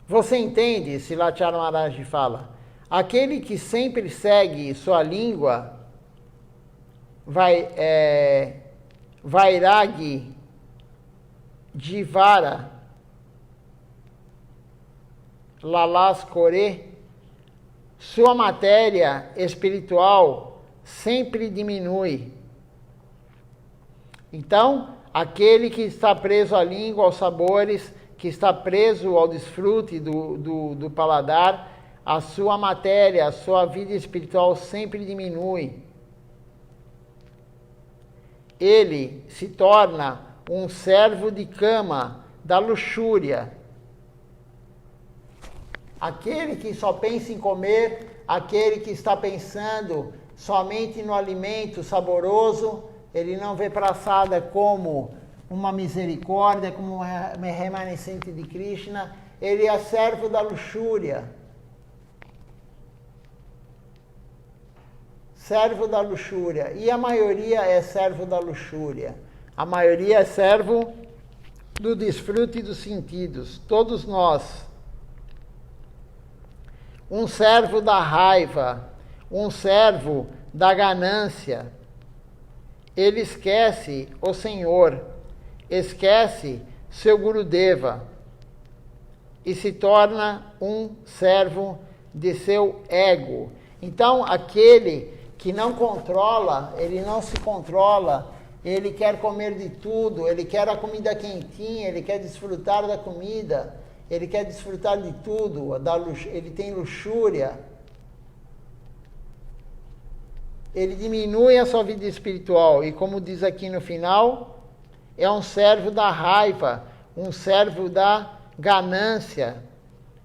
Você entende? Silatya Maharaj fala. Aquele que sempre segue sua língua, Vairagi, Jivara, Lalaskore, sua matéria espiritual sempre diminui. Então, aquele que está preso à língua, aos sabores, que está preso ao desfrute do paladar, a sua matéria, a sua vida espiritual sempre diminui. Ele se torna um servo de cama, da luxúria. Aquele que só pensa em comer, aquele que está pensando somente no alimento saboroso, ele não vê praçada como uma misericórdia, como uma remanescente de Krishna, ele é servo da luxúria. Servo da luxúria. E a maioria é servo da luxúria. A maioria é servo do desfrute dos sentidos. Todos nós. Um servo da raiva, um servo da ganância. Ele esquece o Senhor, esquece seu Gurudeva e se torna um servo de seu ego. Então, aquele que não controla, ele não se controla, ele quer comer de tudo, ele quer a comida quentinha, ele quer desfrutar da comida, ele quer desfrutar de tudo, ele tem luxúria. Ele diminui a sua vida espiritual e, como diz aqui no final, é um servo da raiva, um servo da ganância.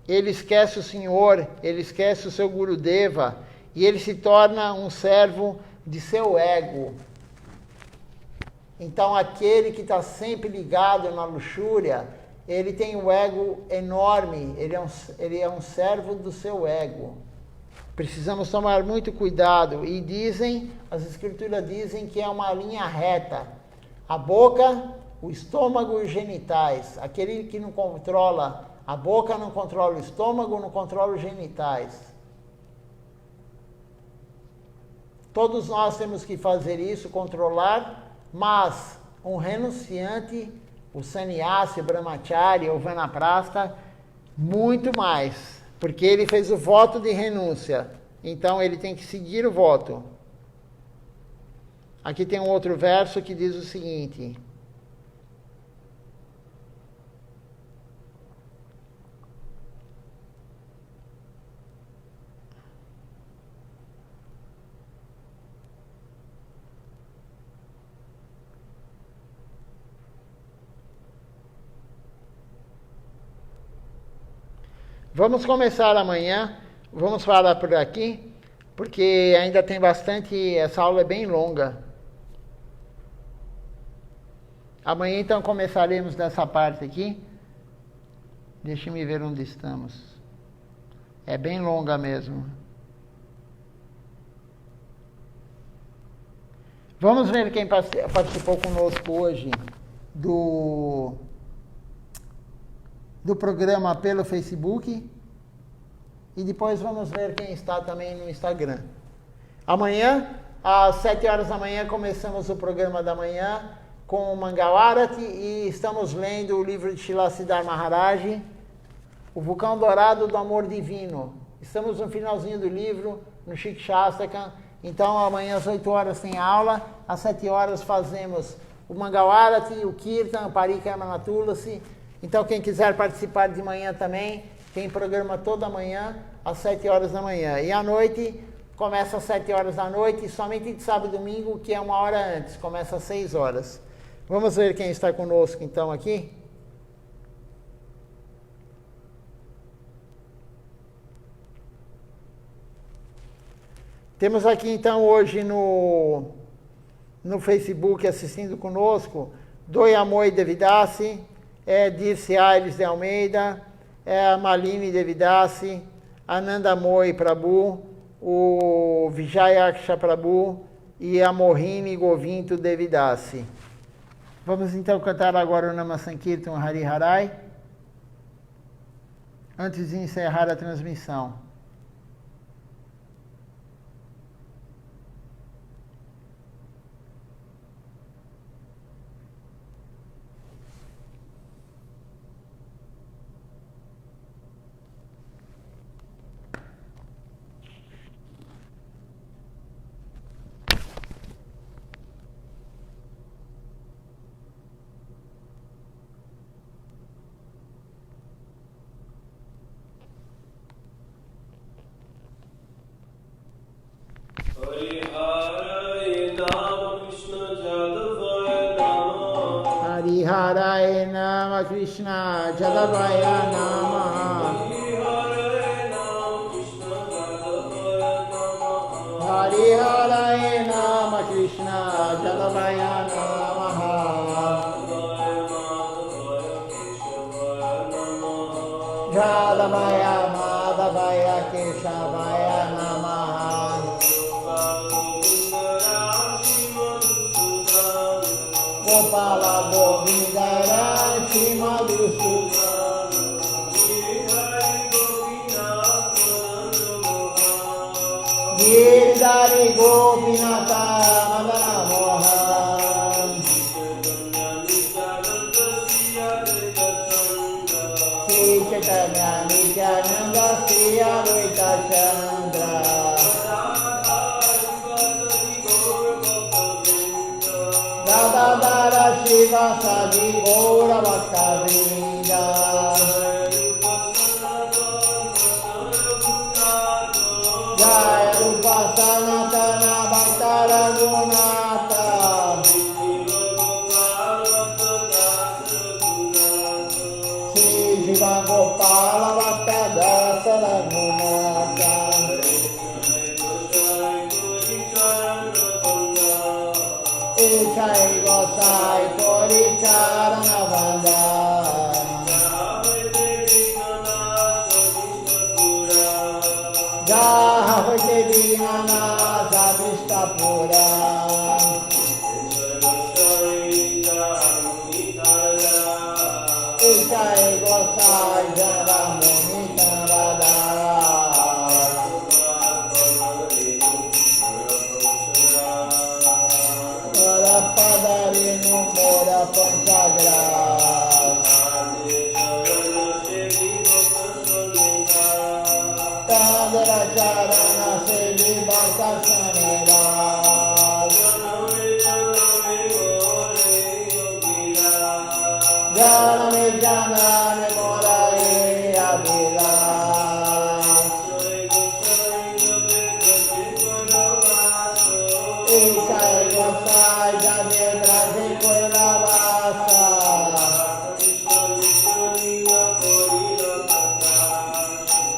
Ele esquece o Senhor, ele esquece o seu Gurudeva e ele se torna um servo de seu ego. Então, aquele que está sempre ligado na luxúria, ele tem um ego enorme, ele é um servo do seu ego. Precisamos tomar muito cuidado. E as escrituras dizem que é uma linha reta. A boca, o estômago e os genitais. Aquele que não controla a boca, não controla o estômago, não controla os genitais. Todos nós temos que fazer isso, controlar, mas um renunciante, o sannyasi, o brahmachari, o vanaprastha, muito mais. Porque ele fez o voto de renúncia. Então ele tem que seguir o voto. Aqui tem um outro verso que diz o seguinte. Vamos começar amanhã, vamos falar por aqui, porque ainda tem bastante, essa aula é bem longa. Amanhã então começaremos nessa parte aqui. Deixa eu ver onde estamos. É bem longa mesmo. Vamos ver quem participou conosco hoje do programa pelo Facebook. E depois vamos ver quem está também no Instagram. Amanhã, às 7 horas da manhã, começamos o programa da manhã com o Mangalarati e estamos lendo o livro de Srila Siddhar Maharaj, O Vulcão Dourado do Amor Divino. Estamos no finalzinho do livro, no Shikshastakam. Então, amanhã às 8 horas tem aula, às 7 horas fazemos o Mangalarati, o Kirtan, o Parikrama Tulasi. Então, quem quiser participar de manhã também, tem programa toda manhã, às 7 horas da manhã. E à noite, começa às 7 horas da noite, somente de sábado e domingo, que é 1 hora antes, começa às 6 horas. Vamos ver quem está conosco então aqui. Temos aqui então hoje no Facebook assistindo conosco Doyamoi Devidasi, Dirce Aires de Almeida, Malini Devidasi, Anandamoi Prabhu, o Vijayaksha Prabhu e a Mohini Govinto Devidasi. Vamos então cantar agora o Nama Sankirtan Hari Harai, antes de encerrar a transmissão. Hari Harai Nama Krishna Jadavaya Nama Hari Harai Nama Krishna Jadavaya Nama Jadavaya Madhavaya Keshavaya Nama Gopala Govindara Madhusudana Girdhari Gopinata Madana Mohan Sri Chaitanya Nityananda Sri Advaita Chandra Radha Shiva Sadi Gaura Bhakta Vrinda Jaya Rupa Sanatana Bhakta Raghunatha Sri Jiva Gopala Bhakta Dasa Raghunatha Jai Gosai Kori Charana Vandana Jai Vinana Zavishta Pura Jai Gosai Jara Munita Radha Padarinu Mora Panchagra Tandra Charana Sevi Bhakta Sanera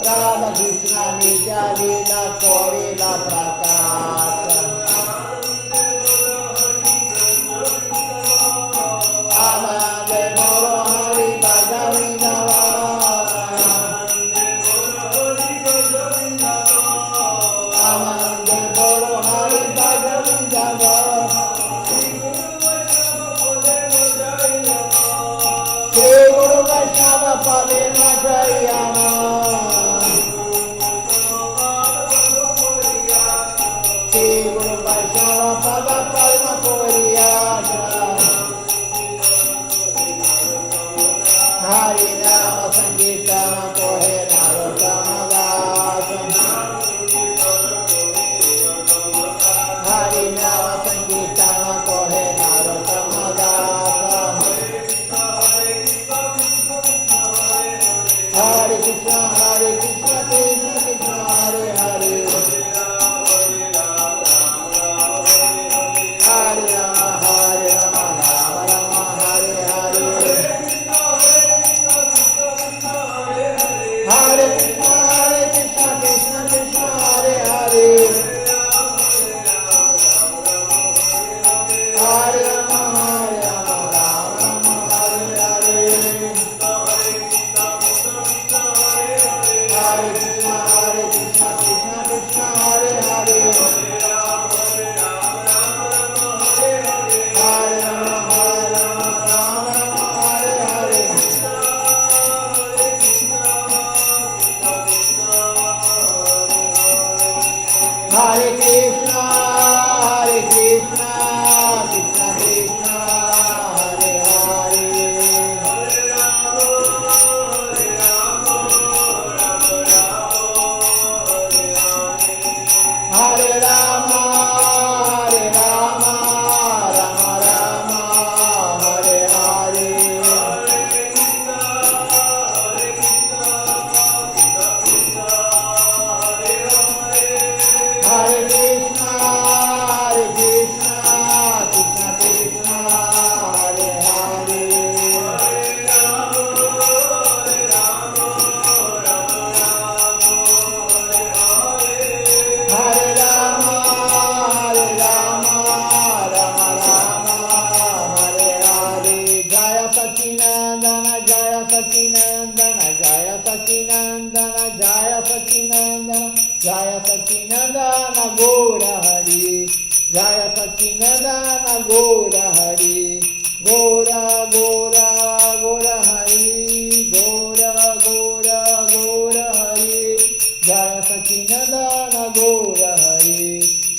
Radha Krishna Nitya Lila Korila Prakasha Anande Goro Hari Bhagavindava Anande Goro Hari Bhagavindava Shri Guru Vaishnava Padema Jayama Shri Guru Vaishnava Pada Palma Puriyasha Hari Rama Sankirtana Kohe Narottama Dasa Hari Rama Sankirtana Kohe Narottama Dasa Hare Krishna Krishna Krishna Hare Hare Hare Rama Rama Rama Hare Hare Hare Krishna Krishna Krishna Hare Hare Hare Rama Rama Rama Hare Hare Hare Krishna Krishna Krishna Hare Hare Hare Rama Rama Hare Hare Hare Krishna Krishna Krishna Hare Hare Hare Rama Rama Rama Hare Hare Hare Krishna Krishna Krishna Hare Hare Hare Rama Rama Hare Hare Jaya Sacinandana Jaya Sacinandana Jaya Sacinandana Jaya Sacinandana Jaya Sacinandana Gora Hari Jaya Sacinandana Gora Hari Gora Gora Gora Hari Gora Gora Gora Hari Jaya Sacinandana Gora Hari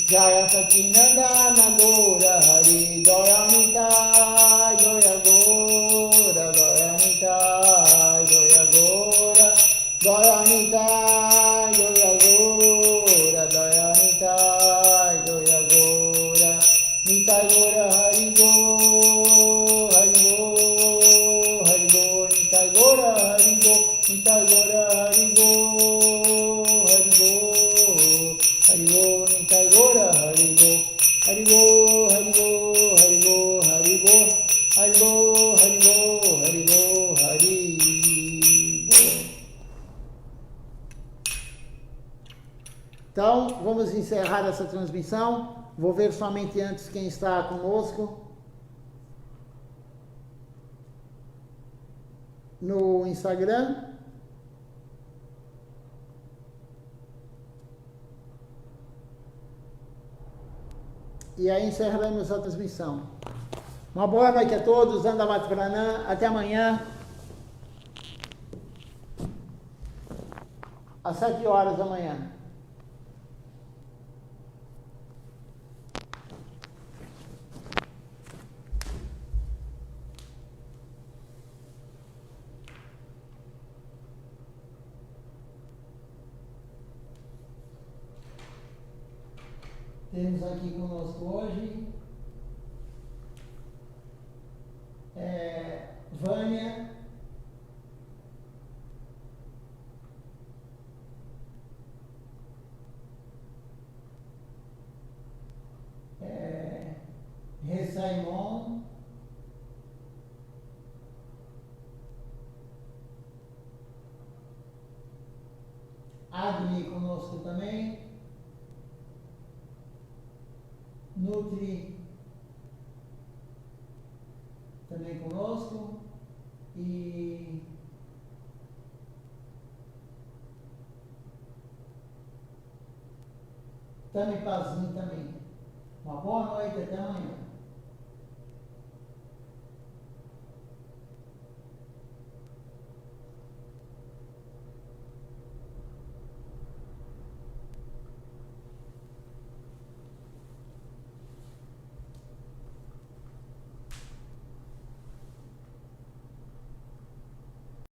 Jaya Sacinandana Gora Hari Doyanita Joya Gora Doyanita Joya Gora Doyanita Joya Gora Doyanita Joya Gora Nita Gora Hari Go Hari Go Hari Go Nita Gora Hari Go Nita Gora Hari Go Hari Go Hari Go Nita Gora Hari Go Hari Go Hari Go Hari Go Hari Go Hari Go Hari Go Hari Go Hari Go. Então, vamos encerrar essa transmissão. Vou ver somente antes quem está conosco no Instagram. E aí encerramos a transmissão. Uma boa noite a todos. Dandavat Pranam. Até amanhã. Às 7 horas da manhã. Temos aqui conosco hoje Vânia, Ressaimon, Agni conosco também. Nutri também conosco. E Tami Pazin também. Uma boa noite, até amanhã.